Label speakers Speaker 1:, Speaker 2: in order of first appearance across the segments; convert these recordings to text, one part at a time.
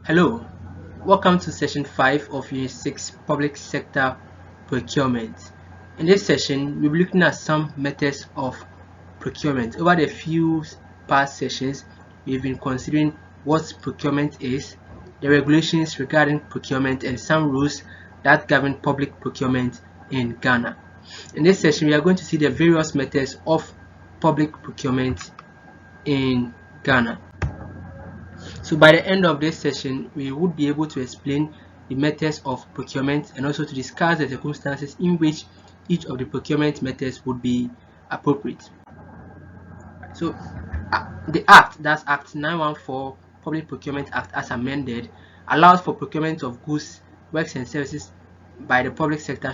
Speaker 1: Hello, welcome to session 5 of Unit 6 Public Sector Procurement. In this session, we'll be looking at some methods of procurement. Over the few past sessions, we've been considering what procurement is, the regulations regarding procurement, and some rules that govern public procurement in Ghana. In this session, we are going to see the various methods of public procurement in Ghana. So by the end of this session, we would be able to explain the methods of procurement and also to discuss the circumstances in which each of the procurement methods would be appropriate. So the Act, that's Act 914, Public Procurement Act as amended, allows for procurement of goods, works and services by the public sector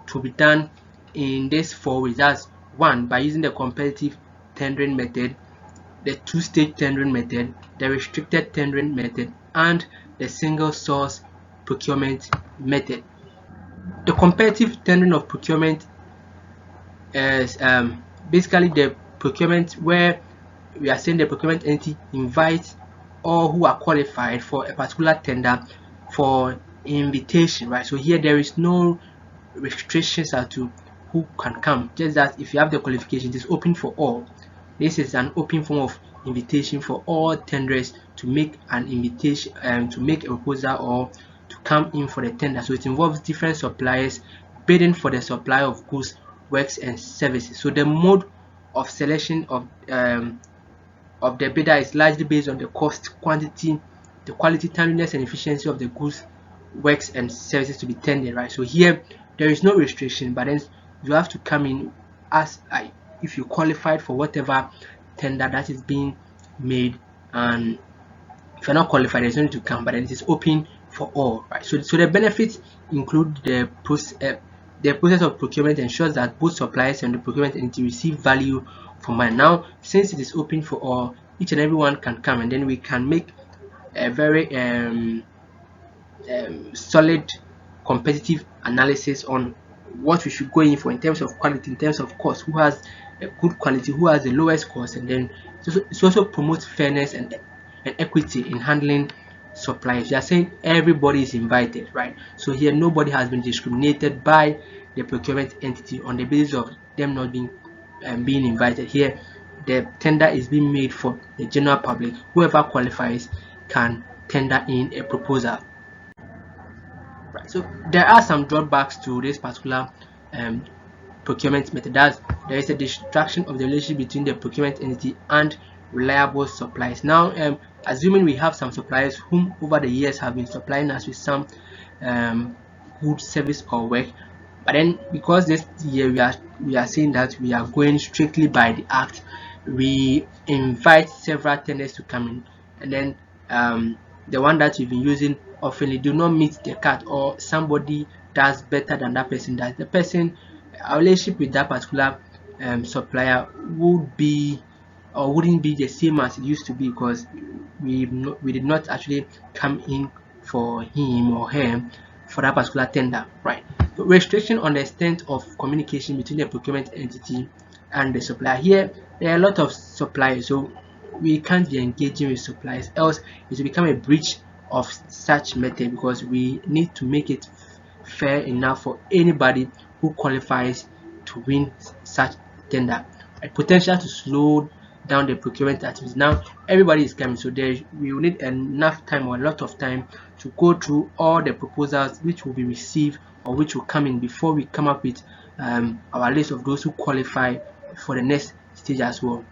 Speaker 1: to be done in these 4 ways. That's 1, by using the competitive tendering method, the two-stage tendering method, the restricted tendering method, and the single source procurement method. The competitive tendering of procurement is basically the procurement where we are saying the procurement entity invites all who are qualified for a particular tender for invitation, right? So here there is no restrictions as to who can come, just that if you have the qualification, it is open for all. This is an open form of invitation for all tenderers to make an invitation to make a proposal or to come in for the tender. So it involves different suppliers bidding for the supply of goods, works and services. So the mode of selection of the bidder is largely based on the cost, quantity, the quality, timeliness and efficiency of the goods, works and services to be tendered, right? So here there is no restriction, but then you have to come in as if you qualified for whatever tender that is being made, and if you're not qualified, there's no need to come, but then it is open for all, right? So the benefits include the process of procurement ensures that both suppliers and the procurement entity receive value for money. Now, since it is open for all, each and everyone can come, and then we can make a very solid competitive analysis on what we should go in for in terms of quality, in terms of cost, who has a good quality, who has the lowest cost, and then it also promotes fairness and equity in handling suppliers. You are saying everybody is invited, right? So here nobody has been discriminated by the procurement entity on the basis of them not being invited. Here the tender is being made for the general public. Whoever qualifies can tender in a proposal. Right. So there are some drawbacks to this particular procurement method. There is a distraction of the relationship between the procurement entity and reliable suppliers. Now, assuming we have some suppliers whom over the years have been supplying us with some good service or work, but then because this year we are saying that we are going strictly by the Act, we invite several tenders to come in, and then the one that you've been using often do not meet the cut, or somebody does better than that person does. The person, our relationship with that particular supplier would be or wouldn't be the same as it used to be, because we did not actually come in for him or her for that particular tender, right? So restriction on the extent of communication between the procurement entity and the supplier. Here there are a lot of suppliers, so we can't be engaging with suppliers, else it will become a breach of such method, because we need to make it fair enough for anybody who qualifies to win such tender. A potential to slow down the procurement activities. Now everybody is coming, so we will need enough time or a lot of time to go through all the proposals which will be received or which will come in before we come up with our list of those who qualify for the next stage as well.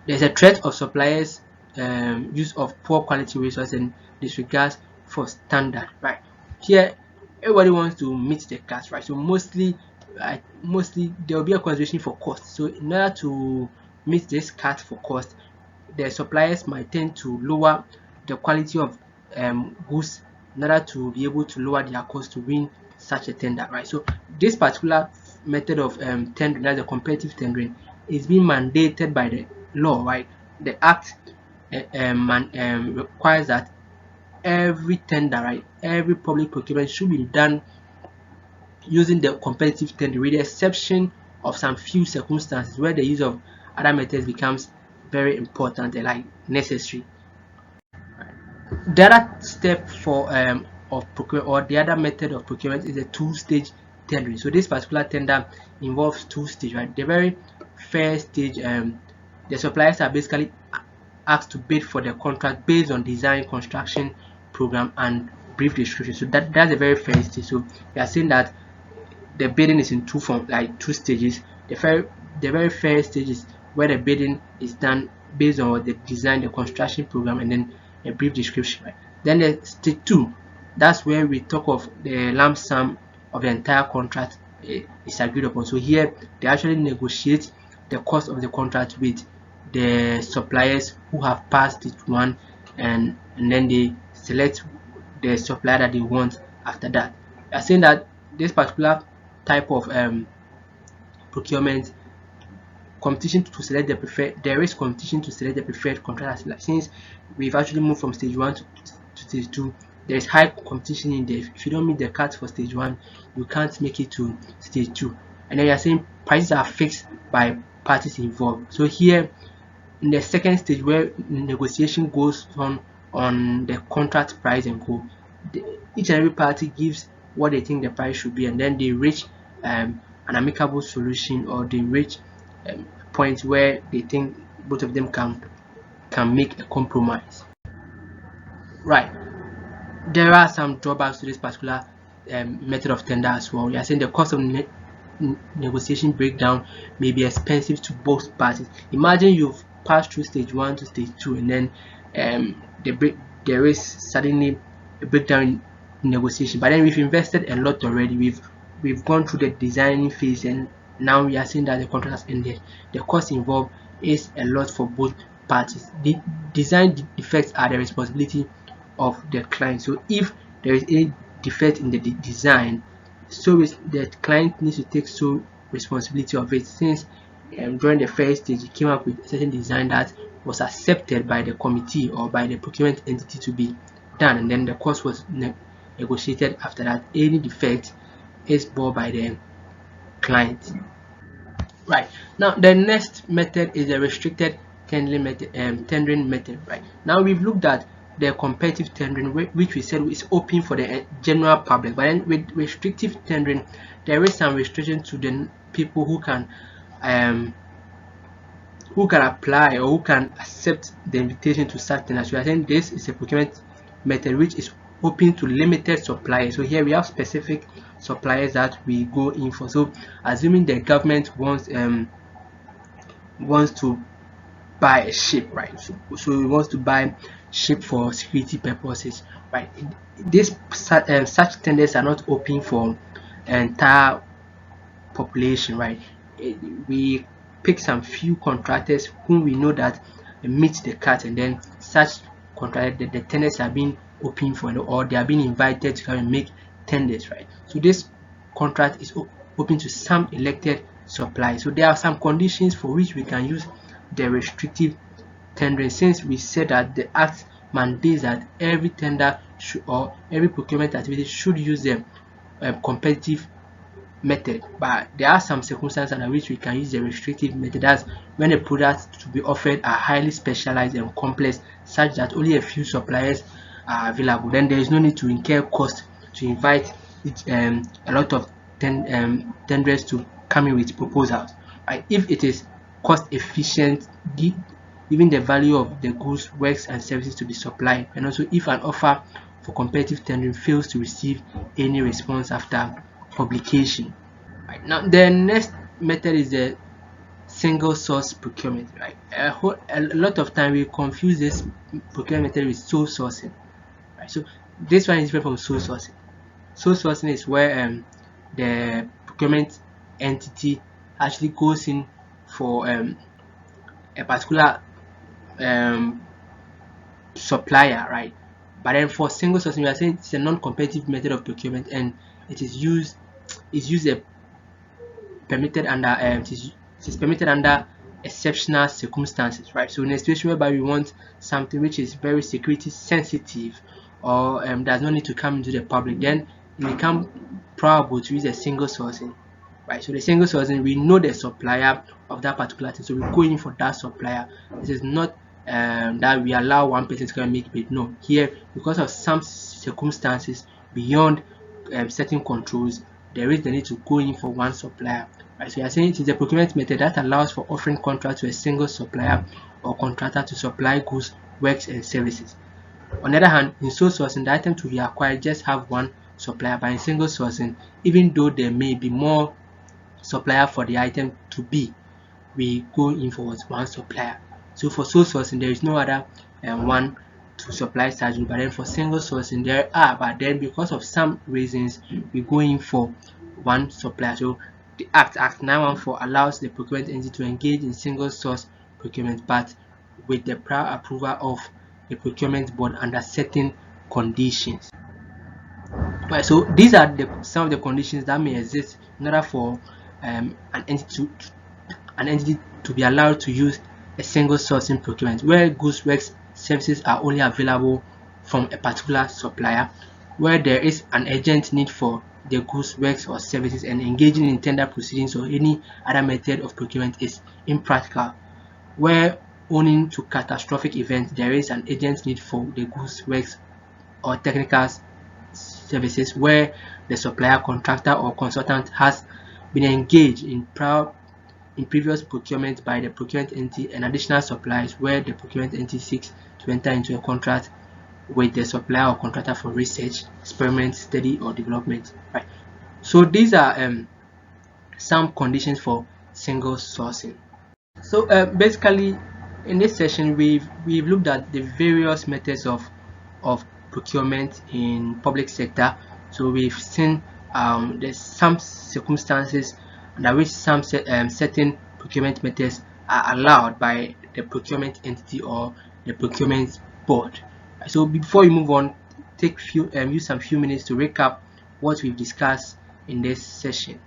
Speaker 1: There's a threat of suppliers use of poor quality resources and disregards for standard, right? Here everybody wants to meet the cut, right? So mostly there will be a consideration for cost. So in order to meet this cut for cost, the suppliers might tend to lower the quality of goods in order to be able to lower their cost to win such a tender, right? So this particular method of tendering, that's the competitive tendering, is being mandated by the law, right? The Act requires that every tender, right, every public procurement should be done using the competitive tender, with the exception of some few circumstances where the use of other methods becomes very important and like necessary. The other step for of procurement, or the other method of procurement, is a two-stage tendering. So this particular tender involves two stages, right? The very first stage, the suppliers are basically asked to bid for the contract based on design, construction, program, and brief description. So that's the very first stage. So we are saying that the bidding is in two stages. The very first stage is where the bidding is done based on the design, the construction program, and then a brief description. Right? Then the stage two, that's where we talk of the lump sum of the entire contract is agreed upon. So here they actually negotiate the cost of the contract with the suppliers who have passed it one, and then they select the supplier that they want after that. I are saying that this particular type of procurement, competition to select the preferred there is competition to select the preferred contractor. Like, since we've actually moved from stage one to stage two, there is high competition in there. If you don't meet the cut for stage one, you can't make it to stage two. And then you are saying prices are fixed by parties involved. So here in the second stage, where negotiation goes on the contract price and co, each and every party gives what they think the price should be, and then they reach an amicable solution, or they reach point where they think both of them can make a compromise. Right. There are some drawbacks to this particular method of tender as well. We are saying the cost of negotiation breakdown may be expensive to both parties. Imagine you've passed through stage one to stage two, and then there is suddenly a breakdown in negotiation. But then we've invested a lot already. We've gone through the designing phase, and now we are seeing that the contract has ended. The cost involved is a lot for both parties. The design defects are the responsibility of the client. So if there is a defect in the design, so is the client needs to take sole responsibility of it, since during the first stage he came up with a certain design that was accepted by the committee or by the procurement entity to be done, and then the cost was negotiated after that. Any defect is borne by the client. Right. Now the next method is the restricted tendering method. Right. Now we've looked at the competitive tendering, which we said is open for the general public, but then with restrictive tendering, there is some restriction to the people who can apply or who can accept the invitation to such tenders. So I think this is a procurement method which is open to limited suppliers. So here we have specific suppliers that we go in for. So assuming the government wants to buy a ship, right? So it wants to buy ship for security purposes, right? Such tenders are not open for entire population, right? We pick some few contractors whom we know that meet the cut, and then such contractors, the tenders are being open for, or they are being invited to come and make tenders, right? So this contract is open to some elected suppliers. So there are some conditions for which we can use the restrictive tendering, since we said that the act mandates that every tender or every procurement activity should use the competitive method. But there are some circumstances under which we can use the restrictive method. That's when the products to be offered are highly specialized and complex, such that only a few suppliers are available. Then there is no need to incur cost to invite a lot of tenders to come in with proposals. Right? If it is cost efficient, given the value of the goods, works, and services to be supplied, and also if an offer for competitive tendering fails to receive any response after publication. Right. Now the next method is the single source procurement. Right, a lot of time we confuse this procurement method with sole sourcing. Right, so this one is different from sole sourcing. Sole sourcing is where the procurement entity actually goes in for a particular supplier, right? But then for single sourcing, we are saying it's a non-competitive method of procurement, and it is used permitted under it is permitted under exceptional circumstances, right? So in a situation whereby we want something which is very security sensitive, or does not need to come into the public, then it becomes probable to use a single sourcing, right? So the single sourcing, we know the supplier of that particular thing, so we go in for that supplier. This is not that we allow one person to come and make bid. No, here because of some circumstances beyond certain controls, there is the need to go in for one supplier. Right, so you are saying it is a procurement method that allows for offering contract to a single supplier or contractor to supply goods, works, and services. On the other hand, in sole sourcing, the item to be acquired just have one supplier, but in single sourcing, even though there may be more supplier for the item to be, we go in for one supplier. So for sole sourcing, there is no other one to supply such, but then for single sourcing there are, but then because of some reasons we go in for one supplier. So the Act 914 allows the procurement entity to engage in single source procurement, but with the prior approval of the procurement board under certain conditions. Right, so these are some of the conditions that may exist in order for an entity to be allowed to use a single sourcing procurement, where goods, works, services are only available from a particular supplier, where there is an urgent need for the goods, works, or services, and engaging in tender proceedings or any other method of procurement is impractical, where owing to catastrophic events there is an urgent need for the goods, works, or technical services, where the supplier, contractor, or consultant has been engaged in previous procurement by the procurement entity, and additional supplies where the procurement entity seeks to enter into a contract with the supplier or contractor for research, experiment, study, or development. Right. So these are some conditions for single sourcing. So basically, in this session, we've looked at the various methods of procurement in public sector. So we've seen there's some circumstances under which some certain procurement methods are allowed by the procurement entity or the procurement board. So before you move on, use some few minutes to recap what we've discussed in this session.